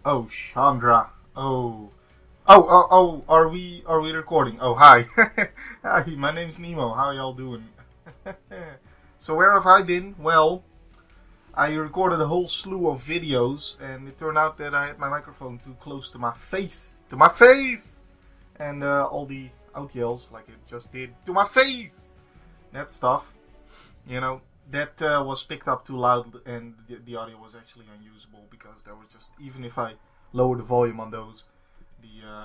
Oh, Chandra. Oh. Are we recording? Oh, hi. Hi, my name's Nemo. How y'all doing? So where have I been? Well, I recorded a whole slew of videos, and it turned out that I had my microphone too close to my face. To my face! And all the out yells, like it just did, to my face! That stuff, you know, that was picked up too loud, and the audio was actually unusable because there was just, even if I lowered the volume on those,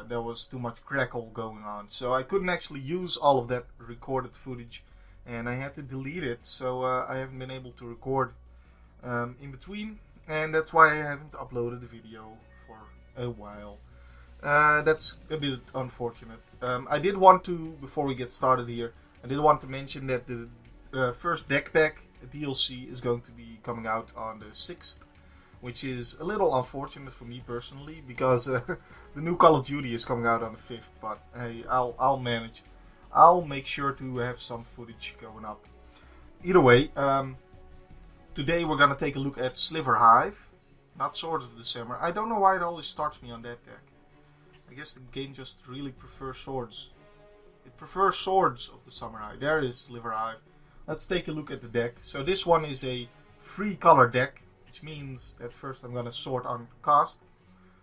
there was too much crackle going on. So I couldn't actually use all of that recorded footage, and I had to delete it. So I haven't been able to record in between, and that's why I haven't uploaded the video for a while. That's a bit unfortunate. I did want to, before we get started here, I did want to mention that the first deck pack DLC is going to be coming out on the 6th, which is a little unfortunate for me personally, because the new Call of Duty is coming out on the 5th, but hey, I'll manage. I'll make sure to have some footage going up. Either way, today we're going to take a look at Sliver Hive, not Sword of the Samurai. I don't know why it always starts me on that deck. I guess the game just really prefers swords. It prefers swords of the samurai. There is Sliver Hive. Let's take a look at the deck. So this one is a free color deck, which means that first I'm going to sort on cast,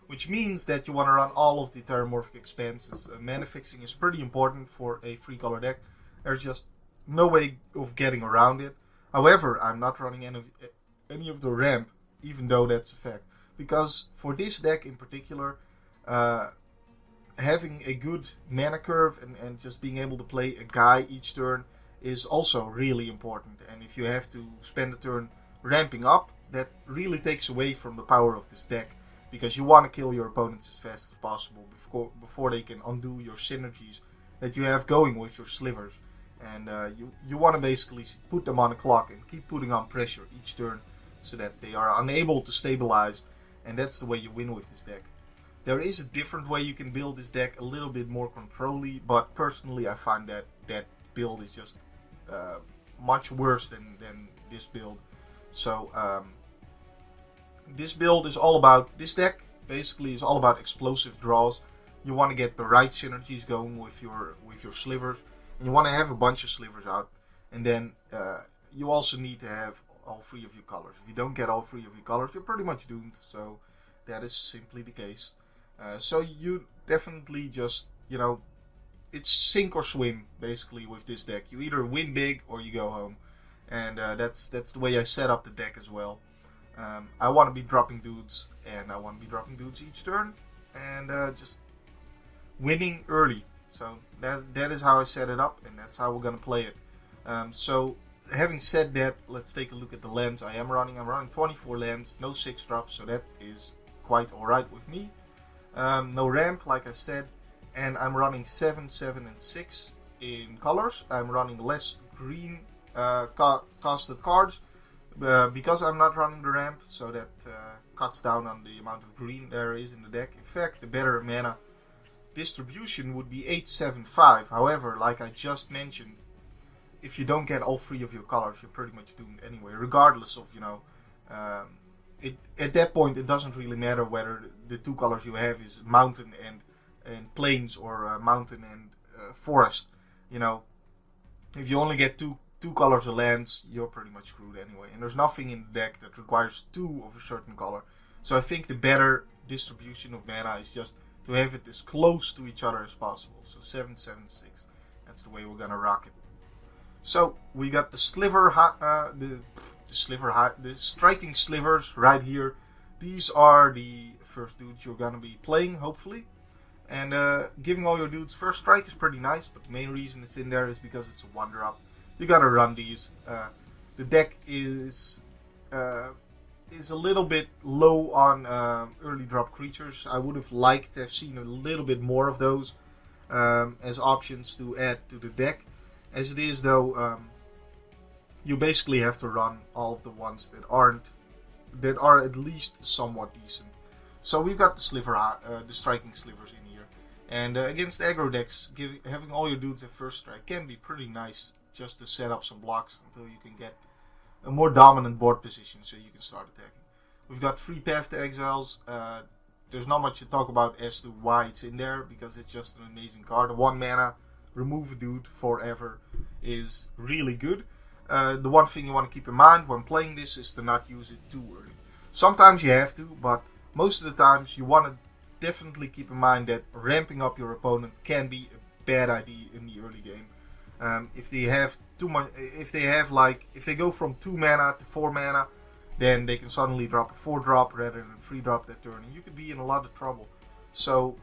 which means that you want to run all of the Terramorphic Expanses. Mana fixing is pretty important for a free color deck. There's just no way of getting around it. However, I'm not running any of the ramp, even though that's a fact. Because for this deck in particular, having a good mana curve and just being able to play a guy each turn is also really important. And if you have to spend a turn ramping up, that really takes away from the power of this deck, because you want to kill your opponents as fast as possible before they can undo your synergies that you have going with your slivers. And you want to basically put them on a clock and keep putting on pressure each turn so that they are unable to stabilize, and that's the way you win with this deck. There is a different way you can build this deck, a little bit more control-y, but personally I find that build is just much worse than this build. So this build is all about, this deck basically is all about explosive draws. You want to get the right synergies going with your slivers, and you want to have a bunch of slivers out, and then you also need to have all three of your colors. If you don't get all three of your colors, you're pretty much doomed. So that is simply the case. So you definitely just, it's sink or swim basically with this deck. You either win big or you go home, and that's the way I set up the deck as well. I want to be dropping dudes, and I want to be dropping dudes each turn, and just winning early. So that is how I set it up, and that's how we're gonna play it. So having said that, let's take a look at the lands I'm running 24 lands, no 6 drops, so that is quite alright with me. No ramp, like I said, and I'm running 7, 7, and 6 in colors. I'm running less green casted cards because I'm not running the ramp, so that cuts down on the amount of green there is in the deck. In fact, the better mana distribution would be 8, 7, 5. However, like I just mentioned, if you don't get all 3 of your colors, you're pretty much doomed anyway, regardless of, at that point it doesn't really matter whether the 2 colors you have is mountain and plains, or mountain and forest. If you only get two colors of lands, you're pretty much screwed anyway, and there's nothing in the deck that requires 2 of a certain color. So I think the better distribution of mana is just to have it as close to each other as possible. So 7, 7, 6. That's the way we're gonna rock it. So we got the the striking slivers right here. These are the first dudes you're gonna be playing, hopefully. And giving all your dudes first strike is pretty nice, but the main reason it's in there is because it's a 1-drop. You gotta run these. The deck is a little bit low on early drop creatures. I would have liked to have seen a little bit more of those as options to add to the deck. As it is, though, you basically have to run all of the ones that are at least somewhat decent. So we've got the striking slivers in here, and against aggro decks, having all your dudes at first strike can be pretty nice, just to set up some blocks until you can get a more dominant board position, so you can start attacking. We've got 3 Path to Exiles. there's not much to talk about as to why it's in there, because it's just an amazing card. 1 mana, remove a dude forever is really good. The one thing you want to keep in mind when playing this is to not use it too early. Sometimes you have to, but most of the times you want to definitely keep in mind that ramping up your opponent can be a bad idea in the early game. If they have too much, if they go from 2 mana to 4 mana, then they can suddenly drop a 4-drop rather than 3-drop that turn, and you could be in a lot of trouble. So,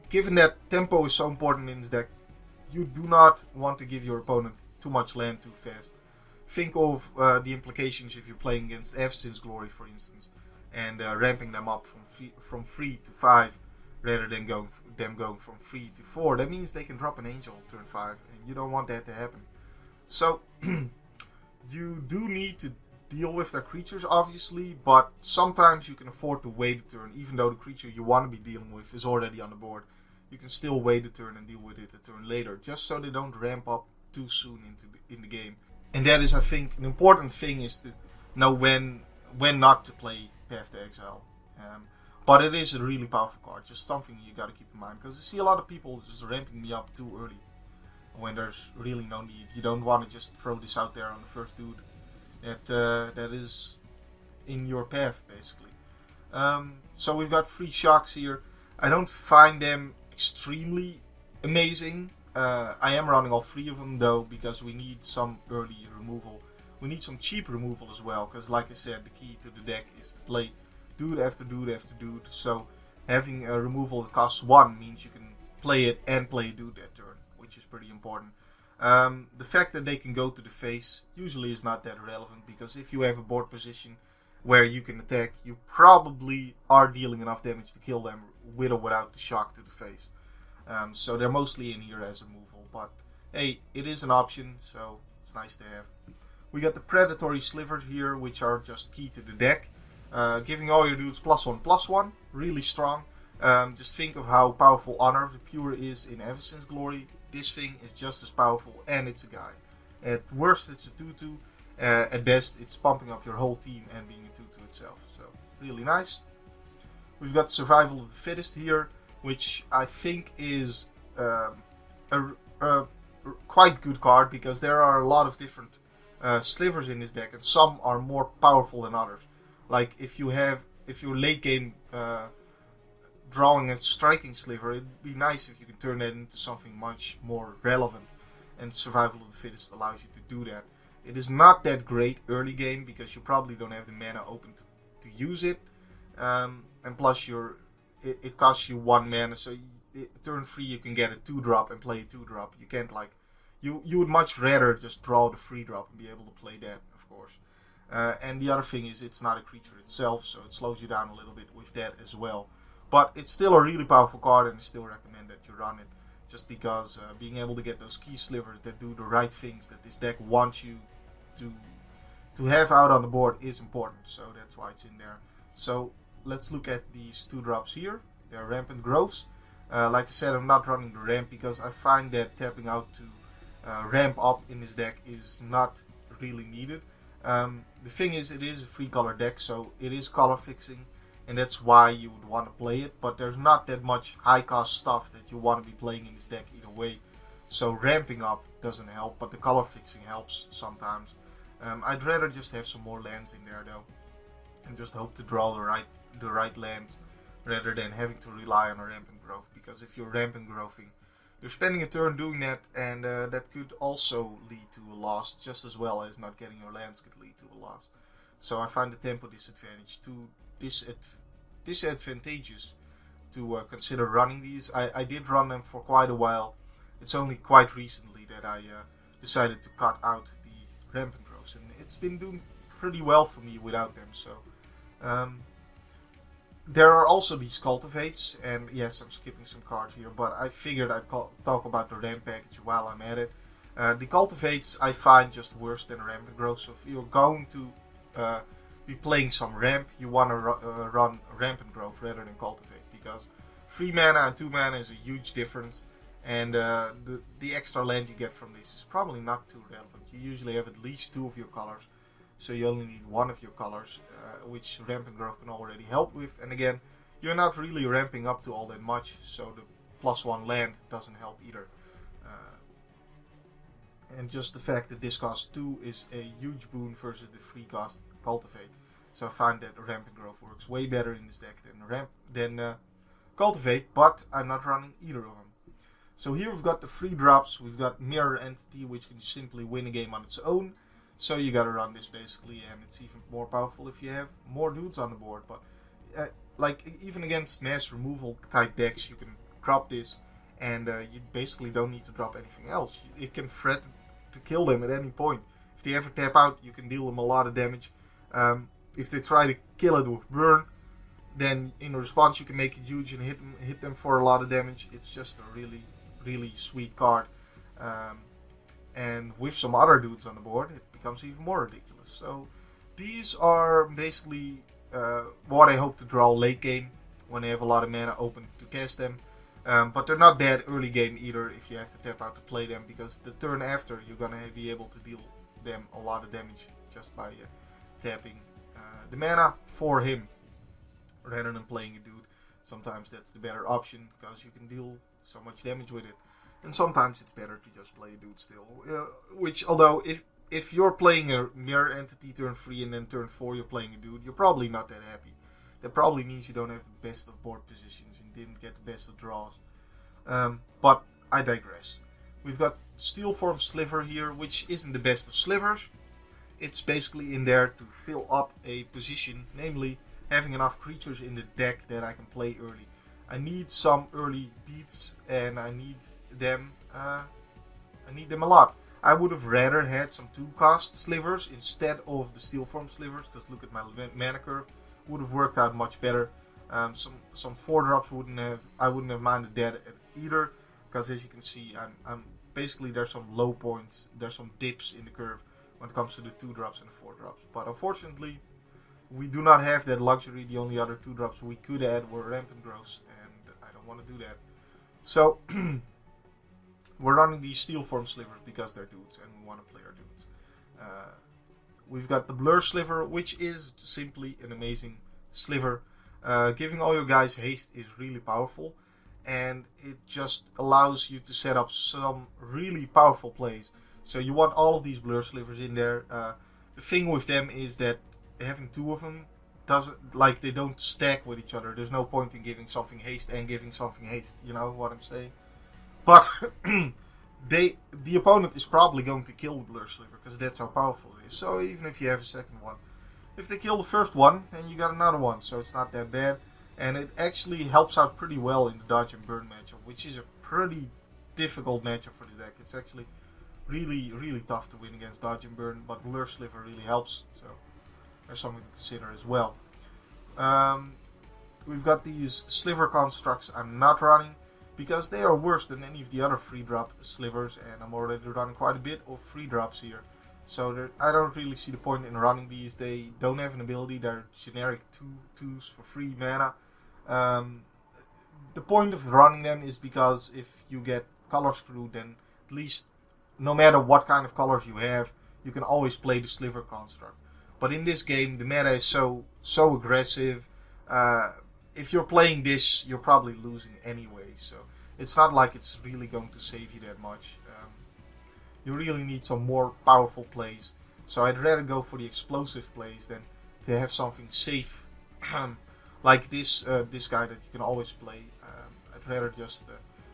given that tempo is so important in this deck, you do not want to give your opponent too much land too fast. Think of the implications if you're playing against Evanston's Glory, for instance, and ramping them up from 3 to 5 rather than going from 3 to 4. That means they can drop an Angel turn 5, and you don't want that to happen. So, you do need to deal with their creatures, obviously, but sometimes you can afford to wait a turn, even though the creature you want to be dealing with is already on the board. You can still wait a turn and deal with it a turn later, just so they don't ramp up too soon in the game. And that is, I think, an important thing, is to know when not to play Path to Exile. But it is a really powerful card, just something you gotta keep in mind, because I see a lot of people just ramping me up too early when there's really no need. You don't want to just throw this out there on the first dude that is in your path, basically. So we've got 3 shocks here. I don't find them extremely amazing. I am running all 3 of them though, because we need some early removal. We need some cheap removal as well, because like I said, the key to the deck is to play dude after dude after dude. So having a removal that costs 1 means you can play it and play dude that turn, which is pretty important. The fact that they can go to the face usually is not that relevant, because if you have a board position where you can attack, you probably are dealing enough damage to kill them with or without the shock to the face. So they're mostly in here as a removal, but hey, it is an option, so it's nice to have. We got the predatory slivers here, which are just key to the deck, giving all your dudes +1/+1, really strong. Just think of how powerful Honor of the Pure is in Evanston's Glory. This thing is just as powerful, and it's a guy. At worst, it's a 2/2. At best, it's pumping up your whole team and being a 2/2 itself. So, really nice. We've got Survival of the Fittest here, which I think is a quite good card, because there are a lot of different slivers in this deck, and some are more powerful than others. Like if you're late game drawing a striking sliver, it'd be nice if you could turn that into something much more relevant, and Survival of the Fittest allows you to do that. It is not that great early game, because you probably don't have the mana open to use it, and plus it costs you 1 mana, so turn 3 you can get a 2-drop and play a 2-drop. You can't you would much rather just draw the 3-drop and be able to play that, of course. And the other thing is, it's not a creature itself, so it slows you down a little bit with that as well. But it's still a really powerful card, and I still recommend that you run it, just because being able to get those key slivers that do the right things that this deck wants you to have out on the board is important, so that's why it's in there. So let's look at these 2-drops here. They're Rampant Groves. Like I said, I'm not running the ramp, because I find that tapping out to ramp up in this deck is not really needed. The thing is, it is a 3-color deck, so it is color fixing, and that's why you would want to play it, but there's not that much high cost stuff that you want to be playing in this deck either way. So ramping up doesn't help, but the color fixing helps sometimes. I'd rather just have some more lands in there though, and just hope to draw the right lands rather than having to rely on a Rampant Grove, because if you're Rampant Groving, you're spending a turn doing that, and that could also lead to a loss, just as well as not getting your lands could lead to a loss. So I find the tempo disadvantageous to consider running these. I did run them for quite a while. It's only quite recently that I decided to cut out the Rampant Groves, and it's been doing pretty well for me without them. So there are also these Cultivates, and yes, I'm skipping some cards here, but I figured I'd talk about the ramp package while I'm at it. The Cultivates I find just worse than a Rampant Grove, so if you're going to be playing some ramp, you want to run Rampant Grove rather than Cultivate, because 3 mana and 2 mana is a huge difference, and the extra land you get from this is probably not too relevant. You usually have at least 2 of your colors, so you only need 1 of your colors, which Rampant Grove can already help with. And again, you're not really ramping up to all that much, so the +1 land doesn't help either. And just the fact that this costs 2 is a huge boon versus the free cost Cultivate. So I find that Ramp and Growth works way better in this deck than Cultivate, but I'm not running either of them. So here we've got the free drops, we've got Mirror Entity, which can simply win a game on its own. So you gotta run this basically, and it's even more powerful if you have more dudes on the board. But like even against mass removal type decks, you can drop this, and you basically don't need to drop anything else. It can threaten to kill them at any point. If they ever tap out, you can deal them a lot of damage. If they try to kill it with burn, then in response you can make it huge and hit them for a lot of damage. It's just a really, really sweet card. And with some other dudes on the board, it becomes even more ridiculous. So these are basically what I hope to draw late game when they have a lot of mana open to cast them. But they're not bad early game either if you have to tap out to play them, because the turn after you're gonna be able to deal them a lot of damage just by tapping the mana for him rather than playing a dude. Sometimes that's the better option because you can deal so much damage with it, and sometimes it's better to just play a dude still. Which, although if you're playing a Mirror Entity turn 3 and then turn 4 you're playing a dude, you're probably not that happy. That probably means you don't have the best of board positions and didn't get the best of draws. But I digress. We've got Steelform Sliver here, which isn't the best of slivers. It's basically in there to fill up a position, namely having enough creatures in the deck that I can play early. I need some early beats, and I need them a lot. I would have rather had some 2-cost slivers instead of the Steelform Slivers, because look at my mana curve. Would have worked out much better. Some 4-drops I wouldn't have minded that either, because as you can see, I'm basically there's some low points, there's some dips in the curve when it comes to the 2-drops and the 4-drops. But unfortunately, we do not have that luxury. The only other 2-drops we could add were Rampant Growths, and I don't want to do that. So we're running these Steelform Slivers because they're dudes, and we want to play our dudes. We've got the Blur Sliver, which is simply an amazing sliver. Giving all your guys haste is really powerful, and it just allows you to set up some really powerful plays. So you want all of these Blur Slivers in there. The thing with them is that having 2 of them they don't stack with each other. There's no point in giving something haste and giving something haste. You know what I'm saying? But the opponent is probably going to kill the Blur Sliver because that's how powerful it is. So even if you have a second one, if they kill the first one, then you got another one. So it's not that bad, and it actually helps out pretty well in the dodge and burn matchup, which is a pretty difficult matchup for the deck. It's actually really, really tough to win against dodge and burn, but Blur Sliver really helps. So there's something to consider as well. We've got these Sliver constructs I'm not running, because they are worse than any of the other free drop slivers, and I'm already running quite a bit of free drops here. So I don't really see the point in running these. They don't have an ability, they're generic 2/2s for free mana. The point of running them is because if you get color screwed, then at least no matter what kind of colors you have, you can always play the Sliver construct. But in this game, the meta is so aggressive. If you're playing this, you're probably losing anyway, so it's not like it's really going to save you that much. You really need some more powerful plays, so I'd rather go for the explosive plays than to have something safe like this guy that you can always play. I'd rather just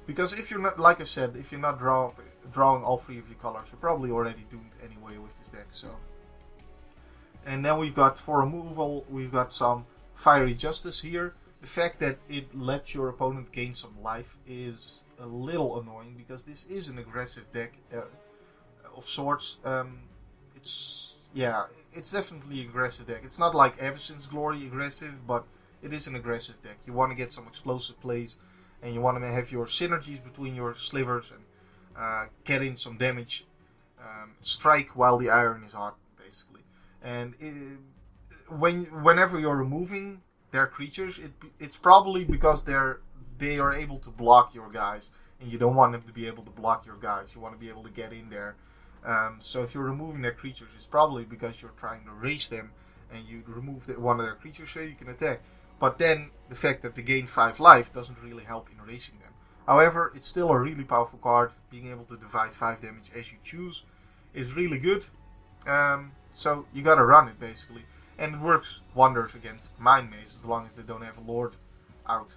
because if you're not, like I said, if you're not drawing all 3 of your colors, you're probably already doomed anyway with this deck. So, and then we've got for removal, we've got some Fiery Justice here. The fact that it lets your opponent gain some life is a little annoying, because this is an aggressive deck of sorts. It's definitely an aggressive deck. It's not like Evanston's Glory aggressive, but it is an aggressive deck. You want to get some explosive plays, and you want to have your synergies between your slivers and get in some damage. Strike while the iron is hot, basically. And whenever you're removing their creatures, it's probably because they are able to block your guys, and you don't want them to be able to block your guys. You want to be able to get in there. So if you're removing their creatures, it's probably because you're trying to raise them, and you remove one of their creatures so you can attack. But then the fact that they gain 5 life doesn't really help in erasing them. However, it's still a really powerful card. Being able to divide 5 damage as you choose is really good. So you gotta run it basically. And it works wonders against Mind Maze as long as they don't have a Lord out.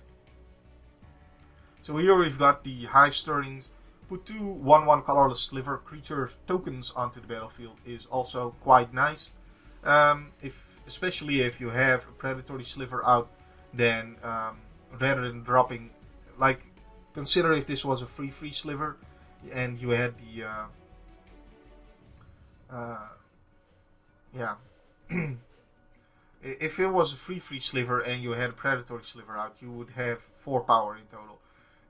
So here we've got the Hive Stirrings. Put 2 1/1 colorless Sliver creatures tokens onto the battlefield is also quite nice. Especially if you have a Predatory Sliver out, then rather than dropping, like, consider if this was a free Sliver and you had the if it was a free Sliver and you had a Predatory Sliver out, you would have 4 power in total.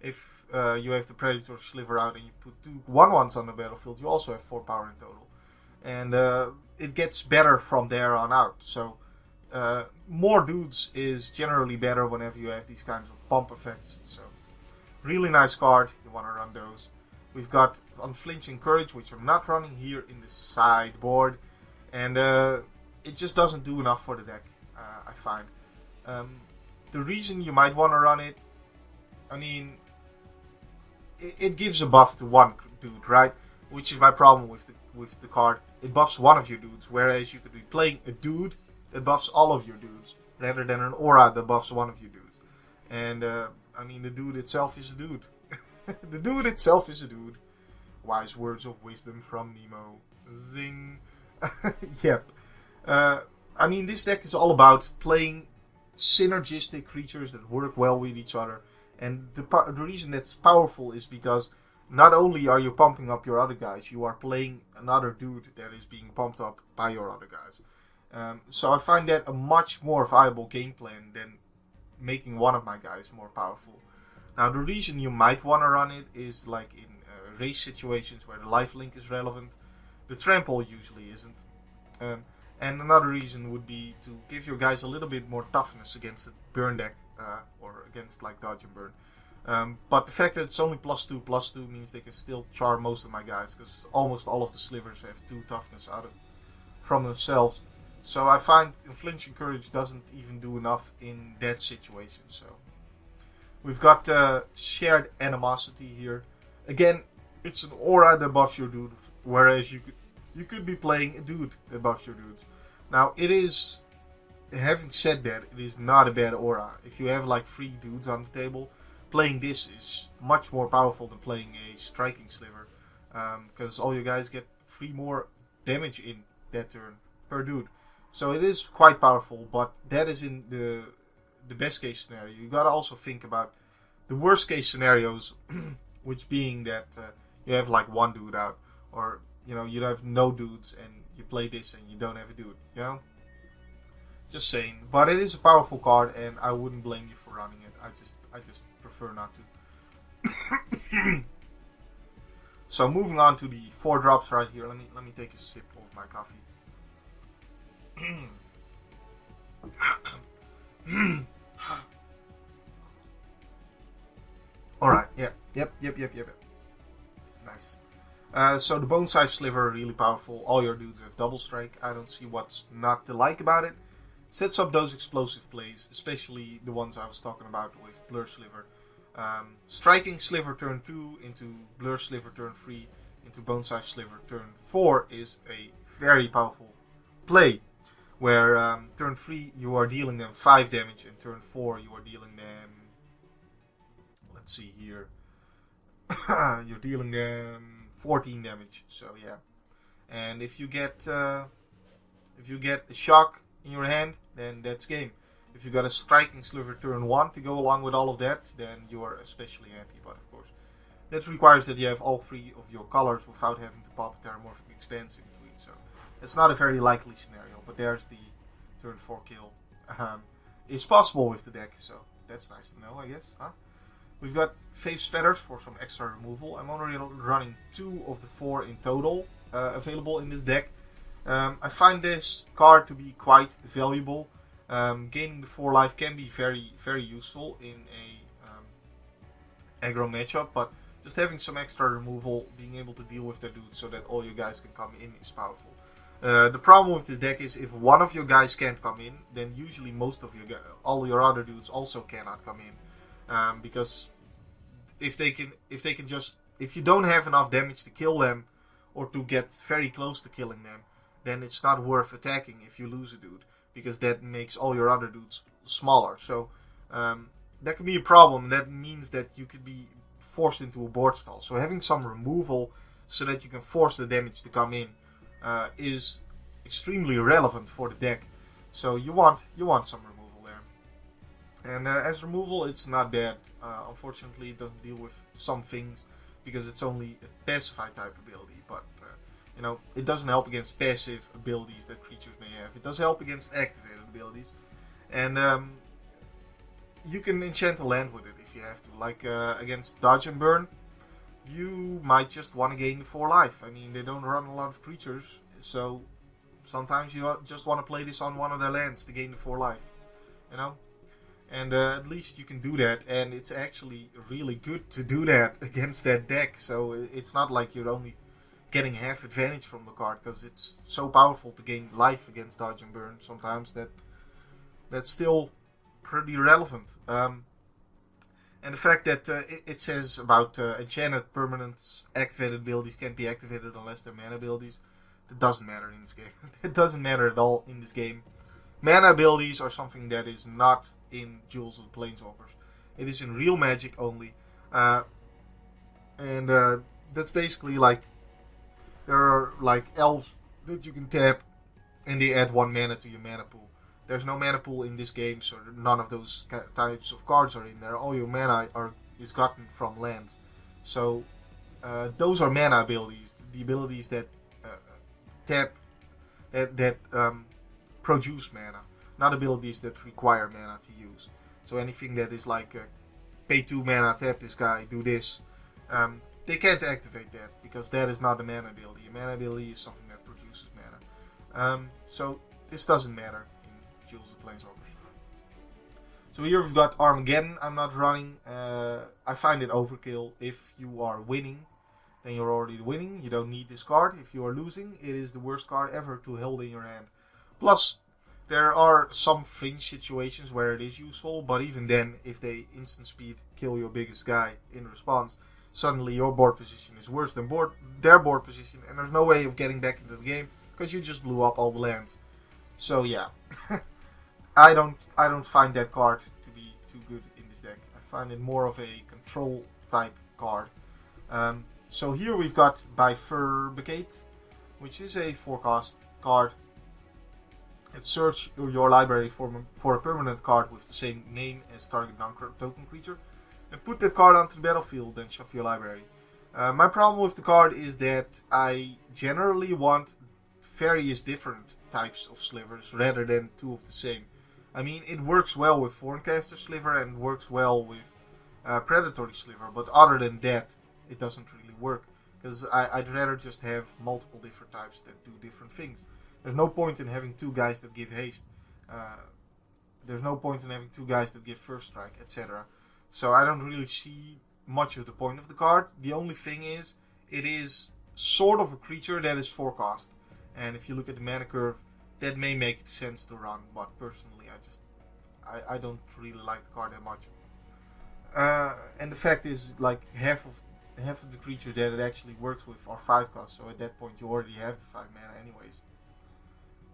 If you have the Predatory Sliver out and you put 2 1/1s on the battlefield, you also have 4 power in total. And it gets better from there on out. So more dudes is generally better whenever you have these kinds of pump effects. So really nice card. You want to run those. We've got Unflinching Courage, which I'm not running here in the sideboard. And it just doesn't do enough for the deck, I find. The reason you might want to run it, I mean, it gives a buff to one dude, right? Which is my problem with the card. It buffs one of your dudes, whereas you could be playing a dude that buffs all of your dudes, rather than an aura that buffs one of your dudes. And, I mean, the dude itself is a dude. The dude itself is a dude. Wise words of wisdom from Nemo. Zing. Yep. I mean, this deck is all about playing synergistic creatures that work well with each other. And the reason that's powerful is because not only are you pumping up your other guys, you are playing another dude that is being pumped up by your other guys. So I find that a much more viable game plan than making one of my guys more powerful. Now, the reason you might want to run it is like in race situations where the lifelink is relevant. The trample usually isn't. And another reason would be to give your guys a little bit more toughness against the burn deck, or against like dodge and burn. But the fact that it's only +2/+2 means they can still char most of my guys, because almost all of the slivers have 2 toughness from themselves. So I find Unflinching Courage doesn't even do enough in that situation. So we've got Shared Animosity here. Again, it's an aura that buffs your dude, whereas you could be playing a dude that buffs your dudes. Now, it is, having said that, it is not a bad aura. If you have like 3 dudes on the table, playing this is much more powerful than playing a Striking Sliver, because all you guys get 3 more damage in that turn per dude. So it is quite powerful, but that is in the best case scenario. You gotta also think about the worst case scenarios, which being that you have like 1 dude out, or you have no dudes and you play this and you don't have a dude, Just saying. But it is a powerful card and I wouldn't blame you for running it. I just prefer not to. So moving on to the 4 drops right here. Let me take a sip of my coffee. Alright, yep. Nice. So the Bone Scythe Sliver, really powerful. All your dudes have double strike. I don't see what's not to like about it. Sets up those explosive plays, especially the ones I was talking about with Blur Sliver. Striking Sliver turn 2 into Blur Sliver turn 3 into Bone Scythe Sliver turn 4 is a very powerful play. Where turn 3 you are dealing them 5 damage and turn 4 you are dealing them, let's see here, you're dealing them 14 damage. So yeah, and if you get the shock in your hand, then that's game. If you got a Striking Sliver turn 1 to go along with all of that, then you are especially happy. But of course, that requires that you have all 3 of your colors without having to pop a Terramorphic Expanse in between. So it's not a very likely scenario, but there's the turn 4 kill. It's possible with the deck, so that's nice to know, I guess. Huh? We've got Faith's Feathers for some extra removal. I'm already running 2 of the 4 in total available in this deck. I find this card to be quite valuable. Gaining the 4 life can be very, very useful in a aggro matchup, but just having some extra removal, being able to deal with their dudes so that all you guys can come in is powerful. The problem with this deck is if one of your guys can't come in, then usually all your other dudes also cannot come in, because if you don't have enough damage to kill them or to get very close to killing them, then it's not worth attacking if you lose a dude, because that makes all your other dudes smaller. So that can be a problem. That means that you could be forced into a board stall. So having some removal so that you can force the damage to come in is extremely relevant for the deck. So you want some removal there. And as removal, it's not bad. Unfortunately, it doesn't deal with some things because it's only a pacified type ability. But it doesn't help against passive abilities that creatures may have. It does help against activated abilities, and you can enchant a land with it if you have to. Like against Dodge and Burn, you might just want to gain the 4 life. I mean, they don't run a lot of creatures, so sometimes you just want to play this on one of their lands to gain the 4 life. And at least you can do that, and it's actually really good to do that against that deck. So it's not like you're only getting half advantage from the card, because it's so powerful to gain life against Dodge and Burn sometimes that's still pretty relevant. And the fact that it says about enchanted permanents, activated abilities can't be activated unless they're mana abilities, that doesn't matter in this game. It doesn't matter at all in this game. Mana abilities are something that is not in Duels of the Planeswalkers. It is in real Magic only. And that's basically like, there are like elves that you can tap and they add 1 mana to your mana pool. There's no mana pool in this game, so none of those types of cards are in there. All your mana is gotten from lands. So those are mana abilities, the abilities that tap, that produce mana, not abilities that require mana to use. So anything that is like pay 2 mana, tap this guy, do this, they can't activate that because that is not a mana ability. A mana ability is something that produces mana. So this doesn't matter in Duels of Planeswalkers. So here we've got Armageddon. I'm not running. I find it overkill. If you are winning, then you're already winning. You don't need this card. If you are losing, it is the worst card ever to hold in your hand. Plus, there are some fringe situations where it is useful, but even then, if they instant speed kill your biggest guy in response, suddenly your board position is worse than their board position, and there's no way of getting back into the game because you just blew up all the lands. So yeah, I don't find that card to be too good in this deck. I find it more of a control type card. So here we've got Bifurcate, which is a 4-cost card. Search your library for a permanent card with the same name as target non-token creature, and put that card onto the battlefield and shuffle your library. My problem with the card is that I generally want various different types of slivers rather than 2 of the same. I mean, it works well with Thorncaster Sliver and works well with Predatory Sliver, but other than that, it doesn't really work, because I'd rather just have multiple different types that do different things. There's no point in having 2 guys that give haste. There's no point in having 2 guys that give first strike, etc. So I don't really see much of the point of the card. The only thing is, it is sort of a creature that is 4-cost. And if you look at the mana curve, that may make sense to run. But personally, I don't really like the card that much. And the fact is, like, half of the creature that it actually works with are 5-cost. So at that point, you already have the 5 mana anyways.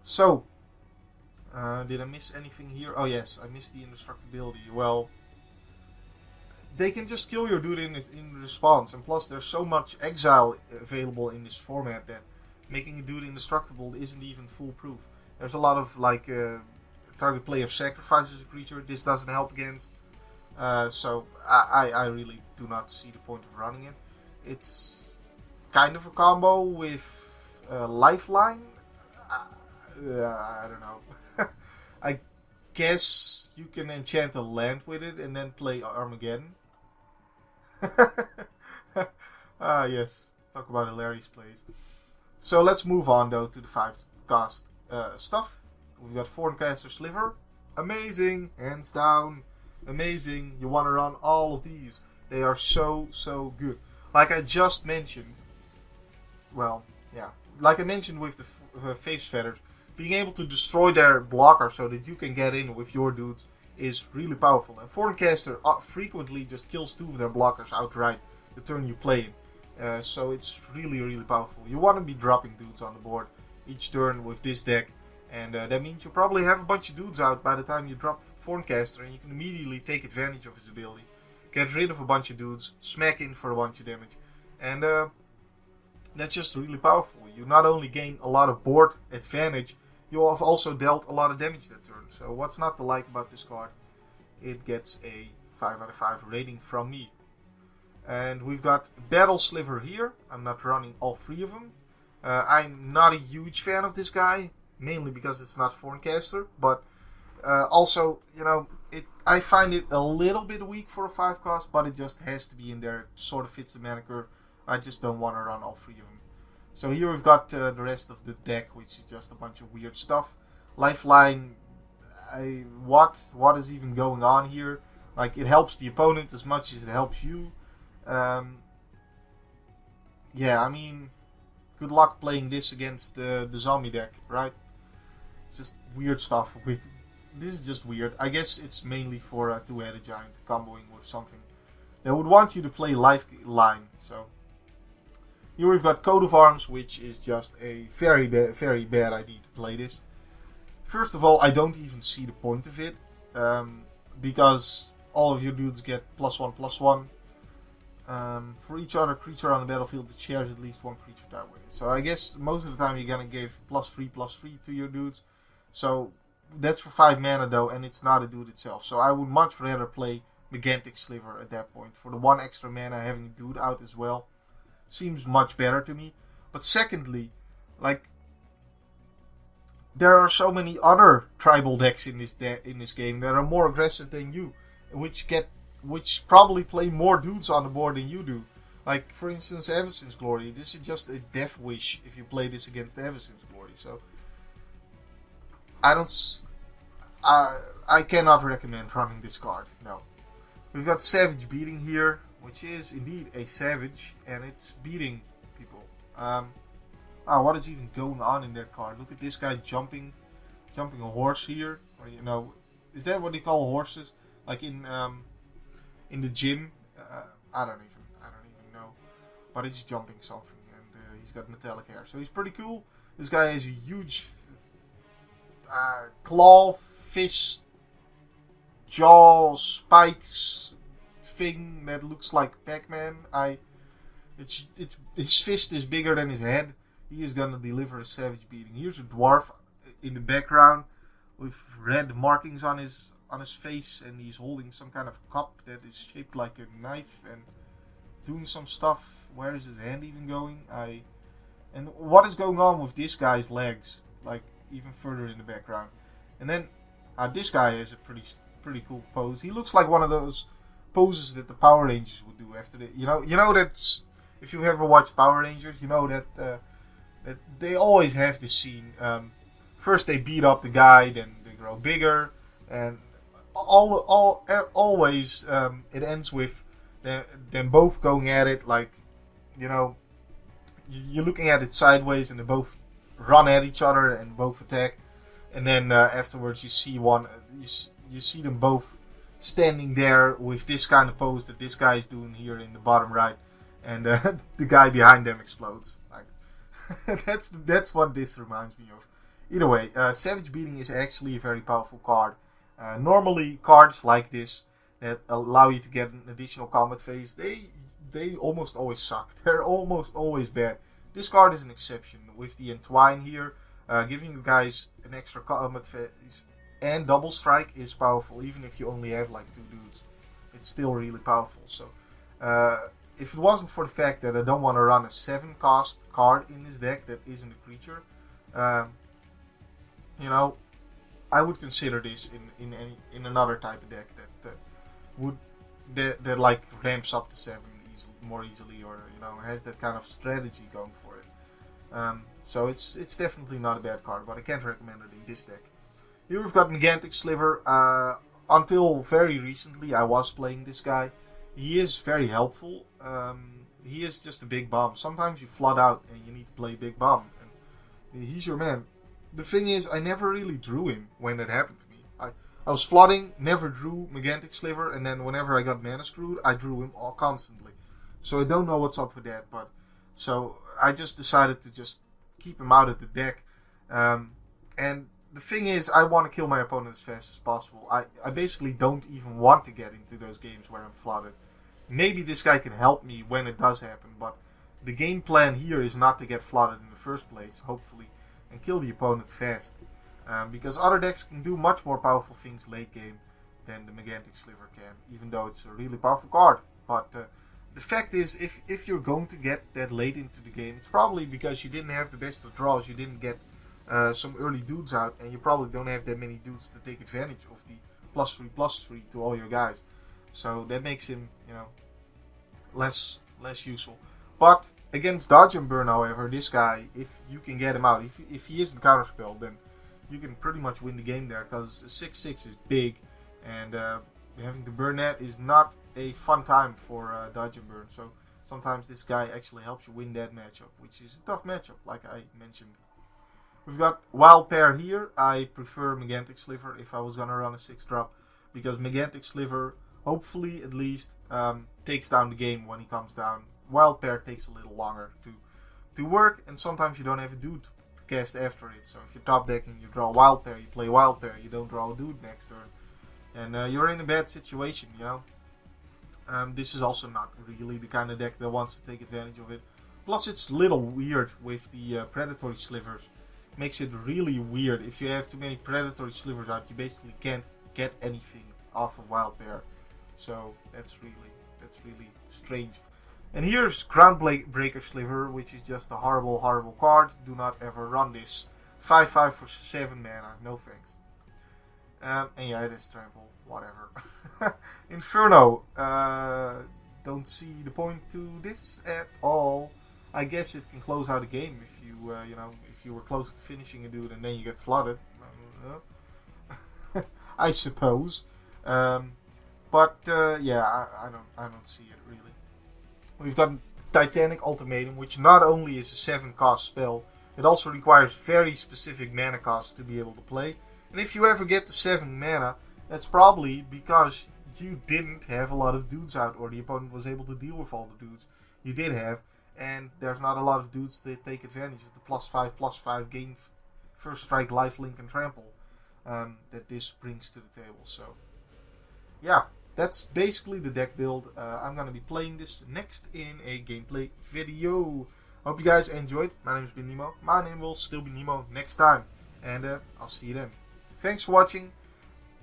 So, did I miss anything here? Oh yes, I missed the indestructibility. Well, they can just kill your dude in response, and plus there's so much exile available in this format that making a dude indestructible isn't even foolproof. There's a lot of like target player sacrifices a creature. This doesn't help against. So I really do not see the point of running it. It's kind of a combo with Lifeline. I don't know. I guess you can enchant a land with it and then play Armageddon. Yes. Talk about hilarious plays. So let's move on though to the 5-cost stuff. We've got Thorncaster Sliver. Amazing. Hands down. Amazing. You want to run all of these. They are so good. Like I just mentioned. Well, yeah. Like I mentioned with the Faith's Feathers, being able to destroy their blocker so that you can get in with your dudes is really powerful. And Forecaster frequently just kills 2 of their blockers outright the turn you play in. So it's really, really powerful. You want to be dropping dudes on the board each turn with this deck. And that means you probably have a bunch of dudes out by the time you drop Thorncaster, and you can immediately take advantage of his ability. Get rid of a bunch of dudes, smack in for a bunch of damage. And that's just really powerful. You not only gain a lot of board advantage, you have also dealt a lot of damage that turn. So what's not to like about this card? It gets a 5 out of 5 rating from me. And we've got Battle Sliver here. I'm not running all 3 of them. I'm not a huge fan of this guy, mainly because it's not Thorncaster, but also, you know, I find it a little bit weak for a 5 cost, but it just has to be in there. It sort of fits the mana curve. I just don't want to run all 3 of them. So here we've got the rest of the deck, which is just a bunch of weird stuff. Lifeline, what is even going on here? Like, it helps the opponent as much as it helps you. Yeah, I mean, good luck playing this against the zombie deck, right? It's just weird stuff. This is just weird. I guess it's mainly for a 2-headed giant comboing with something. They would want you to play Lifeline, so... Here we've got Coat of Arms, which is just a very bad idea to play this. First of all, I don't even see the point of it, because all of your dudes get +1/+1. For each other creature on the battlefield that shares at least 1 creature that way. So I guess most of the time you're gonna give +3/+3 to your dudes. So that's for 5 mana though, and it's not a dude itself. So I would much rather play Gigantic Sliver at that point. For the 1 extra mana, having a dude out as well seems much better to me. But secondly, like, there are so many other tribal decks in this game that are more aggressive than you, which probably play more dudes on the board than you do. Like, for instance, Evanston's Glory. This is just a death wish if you play this against Evanston's Glory. So I cannot recommend running this card. No. We've got Savage Beating here, which is indeed a savage, and it's beating people. What is even going on in that card? Look at this guy jumping a horse here. Or, you know, is that what they call horses? Like in the gym? I don't even know. But he's jumping something, and he's got metallic hair, so he's pretty cool. This guy has a huge claw, fist, jaw, spikes thing that looks like Pac-Man. His fist is bigger than his head. He is gonna deliver a savage beating. Here's a dwarf in the background with red markings on his face, and he's holding some kind of cup that is shaped like a knife and doing some stuff. Where is his hand even going? And what is going on with this guy's legs? Like, even further in the background. And then this guy has a pretty cool pose. He looks like one of those poses that the Power Rangers would do after the, you know that if you ever watch Power Rangers, you know that that they always have this scene. First they beat up the guy, then they grow bigger, and always it ends with them both going at it, like, you know, you're looking at it sideways, and they both run at each other and both attack, and then afterwards you see you see them both standing there with this kind of pose that this guy is doing here in the bottom right, and the guy behind them explodes. Like, that's what this reminds me of. Either way, Savage Beating is actually a very powerful card. Normally, cards like this that allow you to get an additional combat phase, they almost always suck. They're almost always bad. This card is an exception. With the Entwine here, giving you guys an extra combat phase and double strike is powerful, even if you only have like 2 dudes. It's still really powerful. So, if it wasn't for the fact that I don't want to run a 7 cost card in this deck that isn't a creature, you know, I would consider this in another type of deck that like ramps up to 7 more easily, or, you know, has that kind of strategy going for it. So it's definitely not a bad card, but I can't recommend it in this deck. Here we've got Gigantic Sliver. Until very recently, I was playing this guy. He is very helpful. He is just a big bomb. Sometimes you flood out and you need to play big bomb. And He's your man. The thing is, I never really drew him when it happened to me. I was flooding, never drew Megantic Sliver, and then whenever I got mana screwed, I drew him all constantly. So I don't know what's up with that, but so I just decided to just keep him out of the deck. And the thing is, I want to kill my opponent as fast as possible. I basically don't even want to get into those games where I'm flooded. Maybe this guy can help me when it does happen, but the game plan here is not to get flooded in the first place, hopefully, and kill the opponent fast. Because other decks can do much more powerful things late game than the Megantic Sliver can, even though it's a really powerful card. But the fact is, if you're going to get that late into the game, it's probably because you didn't have the best of draws, you didn't get some early dudes out, and you probably don't have that many dudes to take advantage of the +3/+3 to all your guys. So that makes him, less useful. But against Dodge and Burn, however, this guy, if you can get him out, if he isn't counterspell, then you can pretty much win the game there, because 6/6 is big, and having to burn that is not a fun time for Dodge and Burn. So sometimes this guy actually helps you win that matchup, which is a tough matchup, like I mentioned. We've got Wild Pair here. I prefer Megantic Sliver if I was going to run a 6-drop, because Megantic Sliver, hopefully at least, takes down the game when he comes down. Wild Pair takes a little longer to work, and sometimes you don't have a dude to cast after it. So if you're top decking, you draw Wild Pair, you play Wild Pair, you don't draw a dude next turn, and you're in a bad situation, This is also not really the kind of deck that wants to take advantage of it. Plus, it's a little weird with the Predatory Slivers. Makes it really weird. If you have too many Predatory Slivers out, you basically can't get anything off of Wild Pair. So that's really strange. And here's Groundbreaker Sliver, which is just a horrible, horrible card. Do not ever run this. 5/5 for 7 mana. No thanks. And yeah, it is trample. Whatever. Inferno. Don't see the point to this at all. I guess it can close out a game if you, if you were close to finishing a dude and then you get flooded. I suppose. But yeah, I don't see it really. We've got Titanic Ultimatum, which not only is a 7-cost spell, it also requires very specific mana costs to be able to play. And if you ever get to 7 mana, that's probably because you didn't have a lot of dudes out, or the opponent was able to deal with all the dudes you did have, and there's not a lot of dudes that take advantage of the +5/+5 gain first strike, lifelink, and trample that this brings to the table. So yeah, that's basically the deck build. I'm going to be playing this next in a gameplay video. Hope you guys enjoyed. My name's been Nemo. My name will still be Nemo next time. And I'll see you then. Thanks for watching.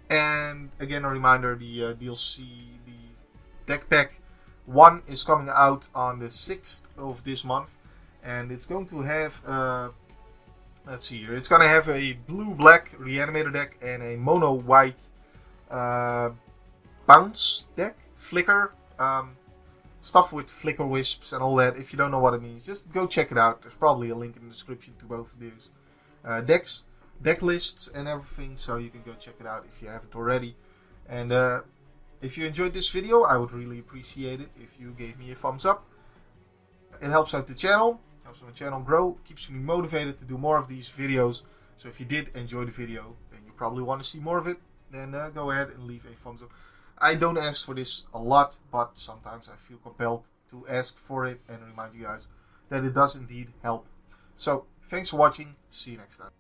And again, a reminder, the DLC, the deck pack 1 is coming out on the 6th of this month. And it's going to have, let's see here, it's going to have a blue-black Reanimator deck and a mono-white bounce deck, flicker, stuff with flicker wisps and all that. If you don't know what it means, just go check it out. There's probably a link in the description to both of these decks, deck lists and everything, so you can go check it out if you haven't already. And if you enjoyed this video, I would really appreciate it if you gave me a thumbs up. It helps out the channel, helps my channel grow, keeps me motivated to do more of these videos. So if you did enjoy the video, then you probably want to see more of it, then go ahead and leave a thumbs up. I don't ask for this a lot, but sometimes I feel compelled to ask for it and remind you guys that it does indeed help. So, thanks for watching. See you next time.